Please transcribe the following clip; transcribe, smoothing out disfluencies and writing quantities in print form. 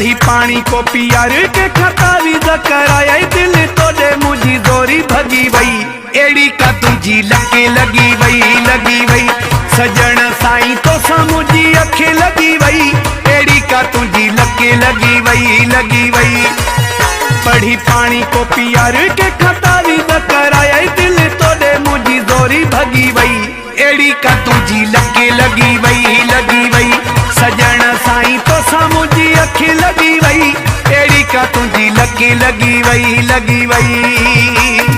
पढ़ी पानी को पियार के खतावी कराया दिल तोड़े मुझी जोरी भगी वई एड़ी का तुझी लगे लगी वई सजन साईं तो समुझी अखे लगी वई एड़ी का तुझी लगे लगी वई पढ़ी पानी को पियार के खतावी कराया दिल तोड़े मुझी जोरी भगी वई एड़ी का तुझी लगे लगी वई सजन साईं तो समुझी अखी लगी वई एड़ी का तुझी लगी वई